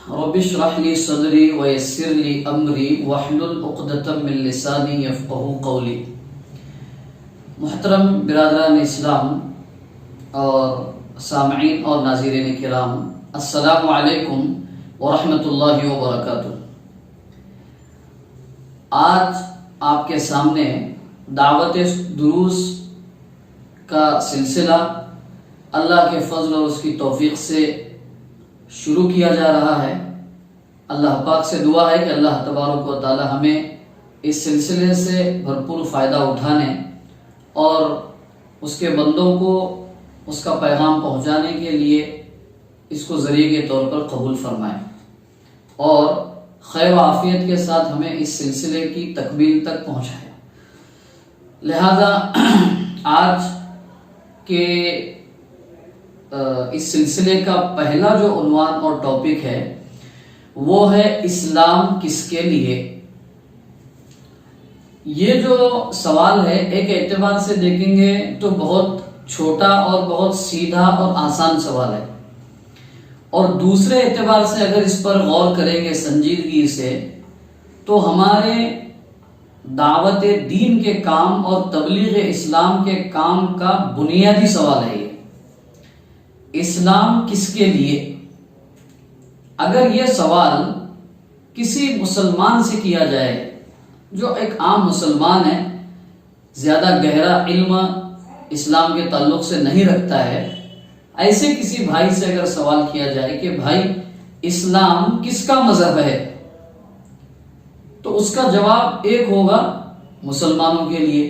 رب اشرح لي صدري ويسر لي امری واحلل عقدۃ من لسانی یفقهوا قولی۔ محترم برادران اسلام اور سامعین اور ناظرین کرام، السلام علیکم ورحمۃ اللہ وبرکاتہ۔ آج آپ کے سامنے دعوت دروس کا سلسلہ اللہ کے فضل اور اس کی توفیق سے شروع کیا جا رہا ہے۔ اللہ پاک سے دعا ہے کہ اللہ تبارک و تعالی ہمیں اس سلسلے سے بھرپور فائدہ اٹھانے اور اس کے بندوں کو اس کا پیغام پہنچانے کے لیے اس کو ذریعے کے طور پر قبول فرمائے اور خیر و عافیت کے ساتھ ہمیں اس سلسلے کی تکمیل تک پہنچائے۔ لہذا آج کے اس سلسلے کا پہلا جو عنوان اور ٹاپک ہے وہ ہے اسلام کس کے لیے۔ یہ جو سوال ہے ایک اعتبار سے دیکھیں گے تو بہت چھوٹا اور بہت سیدھا اور آسان سوال ہے، اور دوسرے اعتبار سے اگر اس پر غور کریں گے سنجیدگی سے تو ہمارے دعوت دین کے کام اور تبلیغ اسلام کے کام کا بنیادی سوال ہے یہ، اسلام کس کے لیے۔ اگر یہ سوال کسی مسلمان سے کیا جائے جو ایک عام مسلمان ہے، زیادہ گہرا علم اسلام کے تعلق سے نہیں رکھتا ہے، ایسے کسی بھائی سے اگر سوال کیا جائے کہ بھائی اسلام کس کا مذہب ہے، تو اس کا جواب ایک ہوگا مسلمانوں کے لیے۔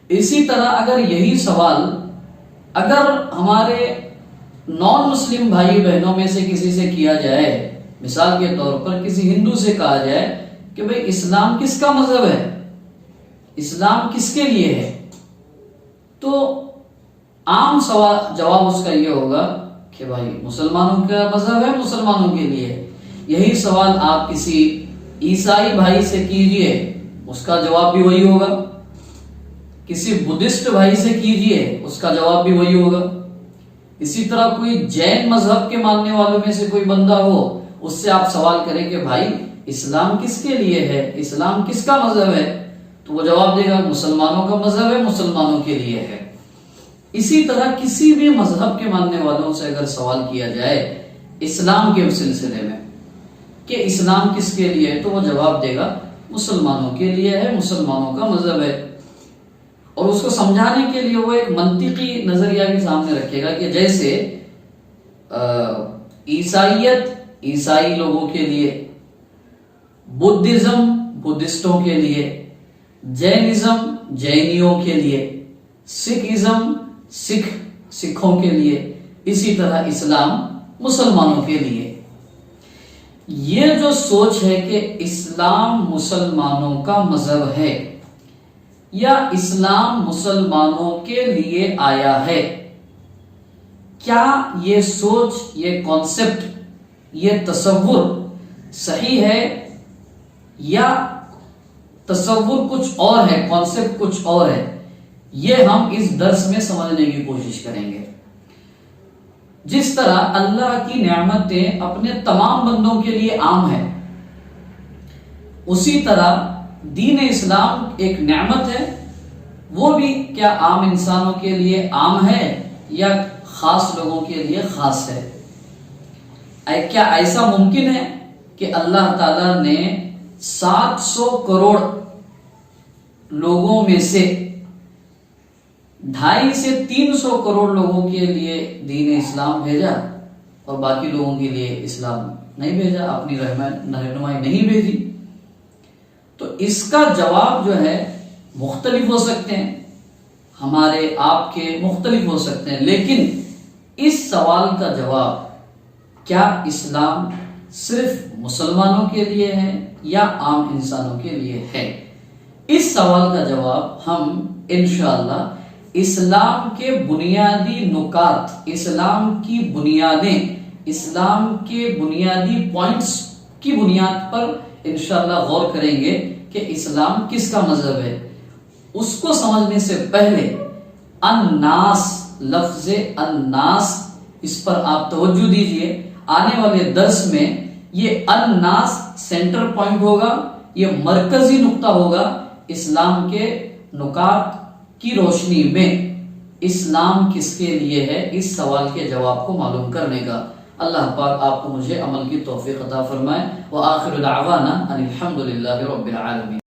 اسی طرح اگر یہی سوال اگر ہمارے نان مسلم بھائی بہنوں میں سے کسی سے کیا جائے، مثال کے طور پر کسی ہندو سے کہا جائے کہ بھئی اسلام کس کا مذہب ہے، اسلام کس کے لیے ہے، تو عام جواب اس کا یہ ہوگا کہ بھائی مسلمانوں کا مذہب ہے، مسلمانوں کے لیے۔ یہی سوال آپ کسی عیسائی بھائی سے کیجئے، اس کا جواب بھی وہی ہوگا۔ کسی بدھسٹ بھائی سے کیجئے، اس کا جواب بھی وہی ہوگا۔ اسی طرح کوئی جین مذہب کے ماننے والوں میں سے کوئی بندہ ہو، اس سے آپ سوال کریں کہ بھائی اسلام کس کے لیے ہے، اسلام کس کا مذہب ہے، تو وہ جواب دے گا مسلمانوں کا مذہب ہے، مسلمانوں کے لیے ہے۔ اسی طرح کسی بھی مذہب کے ماننے والوں سے اگر سوال کیا جائے اسلام کے سلسلے میں کہ اسلام کس کے لیے ہے، تو وہ جواب دے گا مسلمانوں کے لیے ہے، مسلمانوں کا مذہب ہے۔ اور اس کو سمجھانے کے لیے وہ ایک منطقی نظریہ بھی سامنے رکھے گا کہ جیسے عیسائیت عیسائی لوگوں کے لیے، بدھزم بدھسٹوں کے لیے، جینزم جینیوں کے لیے، سکھزم سکھوں کے لیے، اسی طرح اسلام مسلمانوں کے لیے۔ یہ جو سوچ ہے کہ اسلام مسلمانوں کا مذہب ہے یا اسلام مسلمانوں کے لیے آیا ہے، کیا یہ سوچ، یہ کانسیپٹ، یہ تصور صحیح ہے یا تصور کچھ اور ہے، کانسیپٹ کچھ اور ہے؟ یہ ہم اس درس میں سمجھنے کی کوشش کریں گے۔ جس طرح اللہ کی نعمتیں اپنے تمام بندوں کے لیے عام ہیں، اسی طرح دین اسلام ایک نعمت ہے، وہ بھی کیا عام انسانوں کے لیے عام ہے یا خاص لوگوں کے لیے خاص ہے؟ کیا ایسا ممکن ہے کہ اللہ تعالیٰ نے 700 کروڑ لوگوں میں سے 250 سے 300 کروڑ لوگوں کے لیے دین اسلام بھیجا اور باقی لوگوں کے لیے اسلام نہیں بھیجا، اپنی رہنمائی نہیں بھیجی؟ تو اس کا جواب جو ہے مختلف ہو سکتے ہیں، ہمارے آپ کے مختلف ہو سکتے ہیں، لیکن اس سوال کا جواب کیا اسلام صرف مسلمانوں کے لیے ہے یا عام انسانوں کے لیے ہے، اس سوال کا جواب ہم انشاءاللہ اسلام کے بنیادی نکات، اسلام کی بنیادیں، اسلام کے بنیادی پوائنٹس کی بنیاد پر انشاءاللہ غور کریں گے کہ اسلام کس کا مذہب ہے۔ اس کو سمجھنے سے پہلے الناس، لفظ الناس، اس پر آپ توجہ دیجئے۔ آنے والے درس میں یہ الناس سینٹر پوائنٹ ہوگا، یہ مرکزی نقطہ ہوگا اسلام کے نکات کی روشنی میں اسلام کس کے لیے ہے، اس سوال کے جواب کو معلوم کرنے کا۔ اللہ پاک آپ کو مجھے عمل کی توفیق عطا فرمائے۔ وآخر دعوانا ان الحمد للہ رب العالمین۔